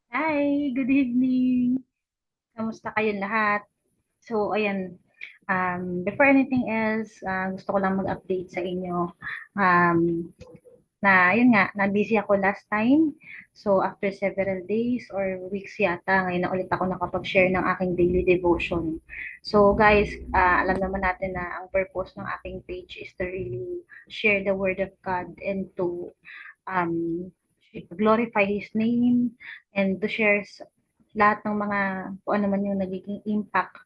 Hi, good evening. Kamusta kayong lahat? So, ayan, before anything else, gusto ko lang mag-update sa inyo. Yun nga, na-busy ako last time. So, after several days or weeks yata, ngayon na ulit ako nakapag-share ng aking daily devotion. So, guys, alam naman natin na ang purpose ng aking page is to really share the Word of God and to um, glorify His name and to share lahat ng mga kung ano man yung nagiging impact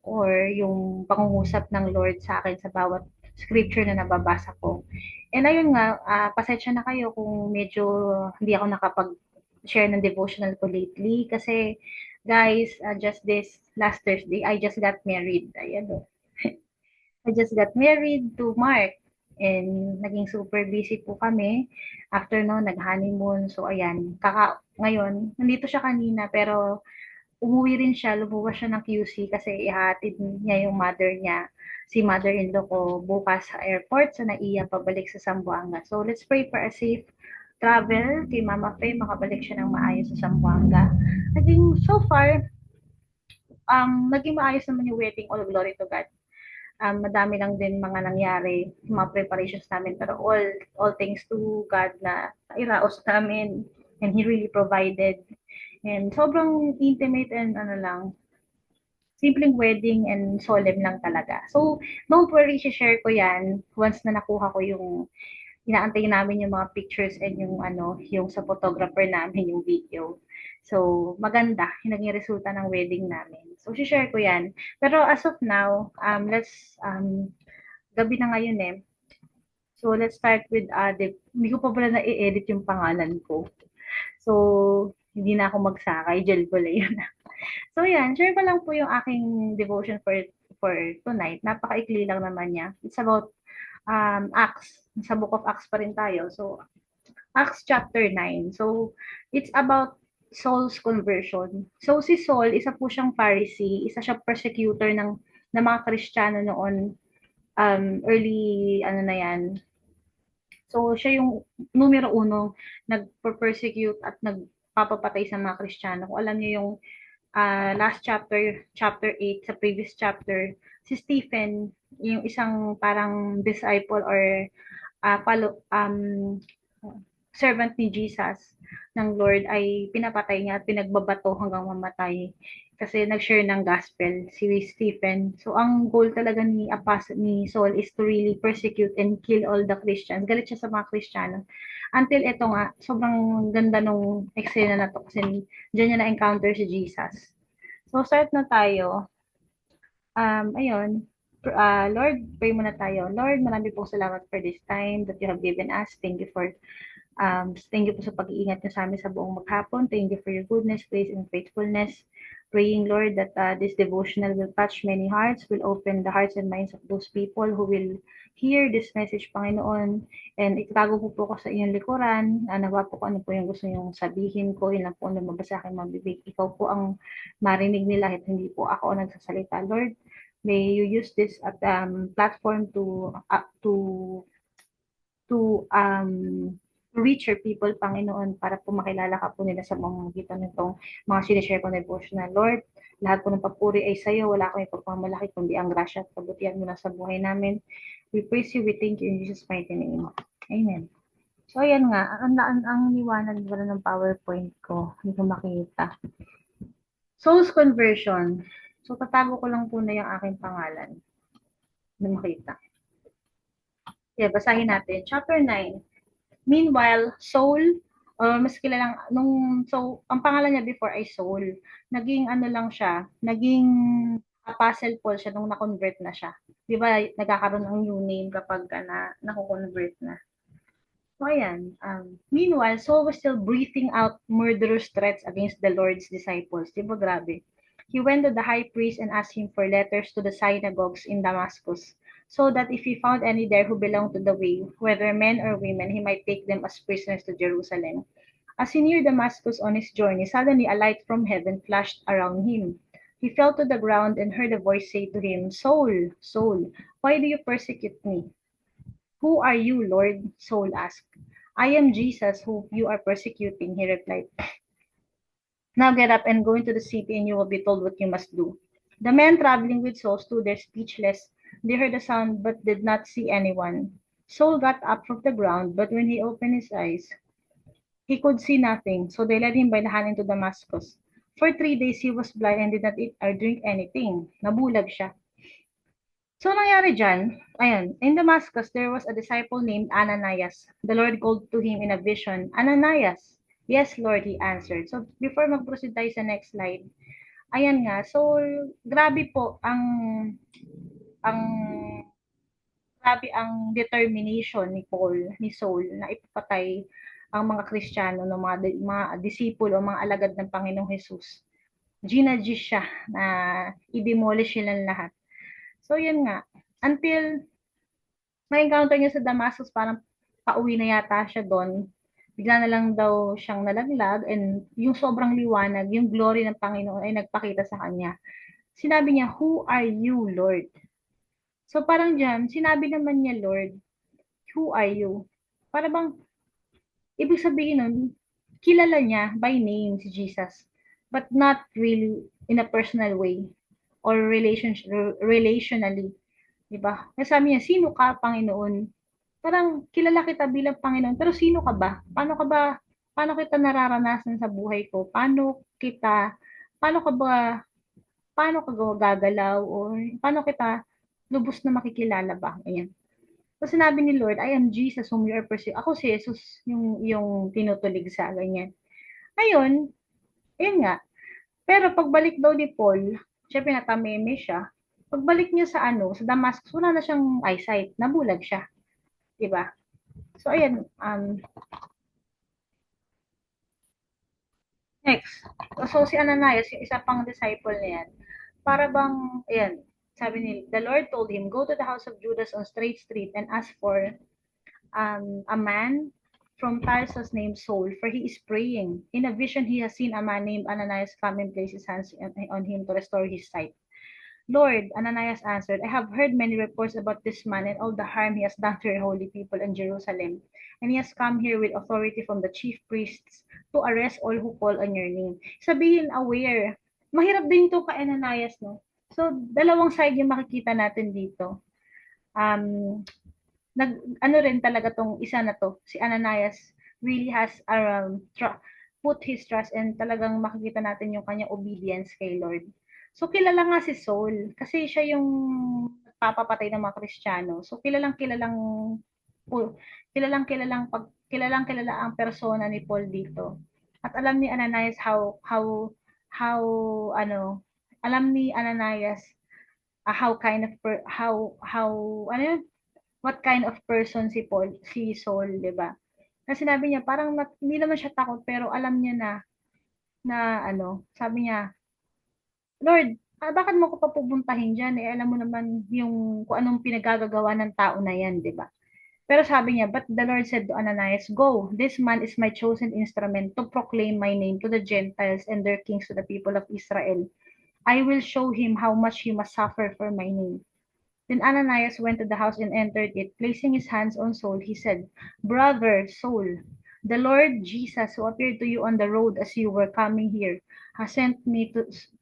or yung pangungusap ng Lord sa akin sa bawat scripture na nababasa ko. And ayun nga, pasensya na kayo kung medyo hindi ako nakapag-share ng devotional ko lately kasi guys, just this last Thursday, I just got married. Ayan o. I just got married to Mark. And naging super busy po kami. After no, nag-honeymoon. So, ayan. Ngayon, nandito siya kanina pero umuwi rin siya, lumuwas siya ng QC kasi ihatid niya yung mother niya, si mother-in-law ko, bukas sa airport sa NAIA pabalik sa Zamboanga. So, let's pray for a safe travel kay Mama Faye, makabalik siya ng maayos sa Zamboanga. Naging so far, naging maayos naman yung wedding, all glory to God. Madami lang din mga nangyari, mga preparations namin, pero all thanks to God na iraos namin and He really provided. And sobrang intimate and ano lang, simpleng wedding and solemn lang talaga. So, don't worry, share ko yan once na nakuha ko yung inaantay namin yung mga pictures and yung ano, yung sa photographer namin yung video. So, maganda yung naging resulta ng wedding namin. So, share ko yan. Pero as of now, gabi na ngayon eh. So, let's start with, hindi ko pa pala na-edit yung pangalan ko. So, hindi na ako magsakay, gel ko lang yun. So yan, share ko lang po yung aking devotion for tonight. Napakaikli lang naman niya. It's about Acts. Sa Book of Acts pa rin tayo. So Acts chapter 9. So it's about Saul's conversion. So si Saul, isa po siyang Pharisee, isa siyang persecutor ng mga Kristiyano noon, early ano na yan. So siya yung numero uno nagpo-persecute at nagpapapatay sa mga Kristiyano. Kung alam niyo yung last chapter, chapter 8, sa previous chapter, si Stephen, yung isang parang disciple or servant ni Jesus ng Lord ay pinapatay niya at pinagbabato hanggang mamatay kasi nag-share ng gospel si Stephen. So ang goal talaga ni Saul is to really persecute and kill all the Christians. Galit siya sa mga Kristiyano. Until ito nga, sobrang ganda nung eksena na to kasi diyan niya na-encounter si Jesus. So start na tayo. Ayun, Lord, pray muna tayo. Lord, marami pong salamat for this time that you have given us. Thank you po sa pag-iingat niyo sa amin sa buong maghapon. Thank you for your goodness, grace, and faithfulness. Praying, Lord, that this devotional will touch many hearts, will open the hearts and minds of those people who will hear this message, Panginoon. And itago po po ko sa inyong likuran. Nawa po ko ano po yung gusto niyong sabihin ko. Yun lang po ang lumabas sa aking mabibig. Ikaw po ang marinig nila at hindi po ako ang nagsasalita. Lord, may you use this at platform to reach your people, Panginoon, para po makilala ka po nila sa pamamagitan nitong mga sinishare ko na devotional. Lord, lahat po ng papuri ay sa iyo. Wala kami pagpamalaki, kundi ang grasya at kabutihan mo na sa buhay namin. We praise you, we thank you in Jesus' mighty name. Amen. So, ayan nga, ang liwanag wala ng PowerPoint ko. Hindi ko makita. Soul's conversion. So, tatago ko lang po na yung aking pangalan. Hindi makita. Yeah, basahin natin. Chapter 9. Meanwhile, Saul, mas kilalang, ang pangalan niya before ay Saul. Naging ano lang siya, naging Apostle Paul siya nung na-convert na siya. Di ba, nagkakaroon ng new name kapag na-convert na. So, ayan. Meanwhile, Saul was still breathing out murderous threats against the Lord's disciples. Di ba, grabe? He went to the high priest and asked him for letters to the synagogues in Damascus, so that if he found any there who belonged to the way, whether men or women, he might take them as prisoners to Jerusalem. As he neared Damascus on his journey, suddenly a light from heaven flashed around him. He fell to the ground and heard a voice say to him, Saul, Saul, why do you persecute me? Who are you, Lord? Saul asked. I am Jesus who you are persecuting, he replied. Now get up and go into the city, and you will be told what you must do." The men traveling with Saul stood there speechless. They heard a sound but did not see anyone. Saul got up from the ground, but when he opened his eyes, he could see nothing. So they led him by the hand into Damascus. For 3 days he was blind and did not eat or drink anything. Nabulag siya. So nangyari dyan, ayan, in Damascus, there was a disciple named Ananias. The Lord called to him in a vision, "Ananias." "Yes, Lord," he answered. So before mag-proceed tayo sa next slide, ayan nga, so grabe po ang grabe ang determination ni Paul, ni Saul na ipapatay ang mga Kristiyano, ng mga disipulo, mga alagad ng Panginoong Jesus. Ginadji siya na i-demolish silang lahat. So yun nga, until ma-encounter niya sa Damascus, parang pauwi na yata siya doon. Bigla na lang daw siyang nalaglag and yung sobrang liwanag, yung glory ng Panginoon ay nagpakita sa kanya. Sinabi niya, "Who are you, Lord?" So parang dyan, sinabi naman niya, "Lord, who are you?" Para bang, ibig sabihin nun, kilala niya by name si Jesus, but not really in a personal way or relationally. Diba? Kasi sabi niya, "Sino ka, Panginoon?" Parang kilala kita bilang Panginoon, pero sino ka ba? Paano kita nararanasan sa buhay ko? Paano ka ba, paano ka gagalaw? O paano kita lubos na makikilala ba? Ayan. So sinabi ni Lord, "I am Jesus whom you are pursuing." Ako si Jesus yung tinutulig sa ganyan. Ayun, ayun nga. Pero pagbalik daw ni Paul, syempre natameme siya. Pagbalik niya sa sa Damascus, wala na siyang eyesight, nabulag siya, 'di ba? So ayan, next. So si Ananias, yung isa pang disciple niya yan, para bang, ayan, sabi ni, the Lord told him, "Go to the house of Judas on Straight Street and ask for a man from Tarsus named Saul, for he is praying. In a vision, he has seen a man named Ananias come and place his hands on him to restore his sight." "Lord," Ananias answered, "I have heard many reports about this man and all the harm he has done to your holy people in Jerusalem. And he has come here with authority from the chief priests to arrest all who call on your name." Sabihin, aware. Mahirap din to ka Ananias, no? So, dalawang side yung makikita natin dito. Ano rin talaga tong isa na to, si Ananias really has put his trust and talagang makikita natin yung kanyang obedience kay Lord. So kilala nga si Saul kasi siya yung papapatay ng mga Kristiyano. So kilalang kilala ang persona ni Paul dito. At alam ni Ananias how ano alam ni Ananias how kind of how ano yun, what kind of person si Saul, 'di ba? Kasi sinabi niya parang hindi naman siya takot pero alam niya sabi niya, "Lord, bakit mo ko pa pupuntahin diyan? Eh alam mo naman yung kung anong pinagagagawa ng tao na 'yan, 'di ba?" Pero sabi niya, "But the Lord said to Ananias, Go, this man is my chosen instrument to proclaim my name to the Gentiles and their kings to the people of Israel. I will show him how much he must suffer for my name." Then Ananias went to the house and entered it. Placing his hands on Saul, he said, "Brother Saul, the Lord Jesus, who appeared to you on the road as you were coming here, has sent me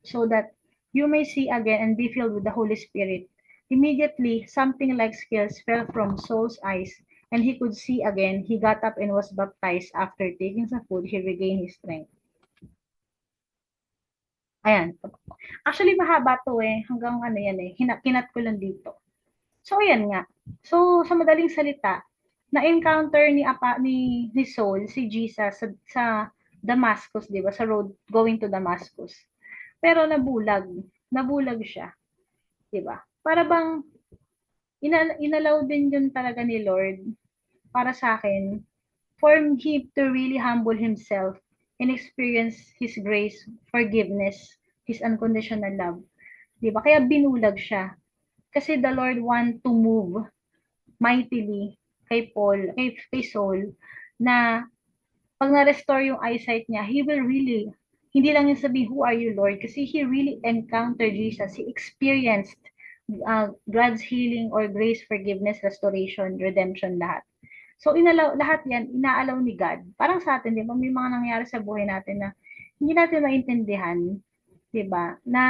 so that you may see again and be filled with the Holy Spirit." Immediately, something like scales fell from Saul's eyes, and he could see again. He got up and was baptized. After taking some food, he regained his strength. Ayan. Actually, mahaba to eh. Hanggang ano yan eh. Kinat ko lang dito. So ayan nga. So sa madaling salita, na-encounter ni Saul si Jesus sa Damascus, 'di ba? Sa road going to Damascus. Pero nabulag siya, 'di ba? Para bang inalaw din 'yun talaga ni Lord para sa akin for him to really humble himself and experience his grace, forgiveness, his unconditional love. 'Di ba? Kaya binulag siya. Kasi the Lord want to move mightily kay Saul, na pag na-restore yung eyesight niya, he will really, hindi lang yung sabi, "Who are you, Lord?" Kasi he really encountered Jesus. He experienced God's healing or grace, forgiveness, restoration, redemption, lahat. So, lahat yan, inaalaw ni God. Parang sa atin, di ba, may mga nangyari sa buhay natin na hindi natin maintindihan, 'di ba? Na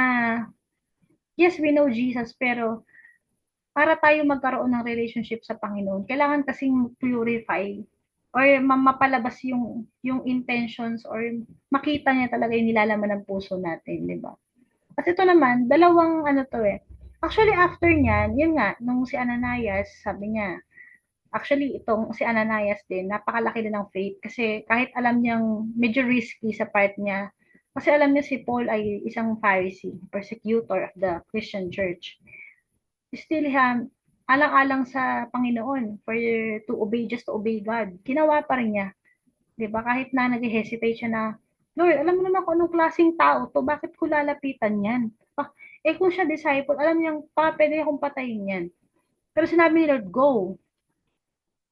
yes, we know Jesus, pero para tayo magkaroon ng relationship sa Panginoon, kailangan kasing purify or mapalabas yung intentions or makita niya talaga yung nilalaman ng puso natin, 'di ba? At ito naman, dalawang ano to eh. Actually, after niyan, yun nga, nung si Ananias, sabi niya, actually, itong si Ananias din, napakalaki din ng faith kasi kahit alam niyang medyo risky sa part niya, kasi alam niya si Paul ay isang Pharisee, persecutor of the Christian church. Still, alang-alang sa Panginoon for to obey, just to obey God. Ginawa pa rin niya. 'Di ba? Kahit na nag-hesitate siya na, Lord, alam mo naman kung anong klaseng tao to, bakit ko lalapitan yan? Ah, kung siya disciple, alam niyang pwede akong patayin yan. Pero sinabi ni Lord, go.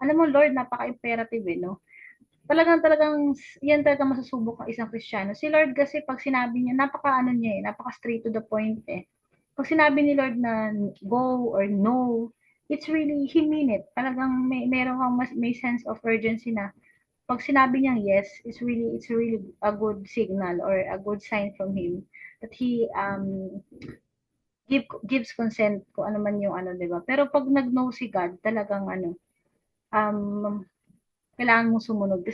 Alam mo, Lord, napaka-imperative no? Talagang, yan talaga masusubok ng isang Kristiyano. Si Lord kasi pag sinabi niya, napaka-ano niya napaka straight to the point eh. Pag sinabi ni Lord na go or no, it's really, he mean it. Talagang meron kang may sense of urgency na pag sinabi niyang yes, it's really a good signal or a good sign from him that he gives consent kung ano man yung ano, 'di ba? Pero pag nag-no si God, talagang ano, um, kailangan mong sumunod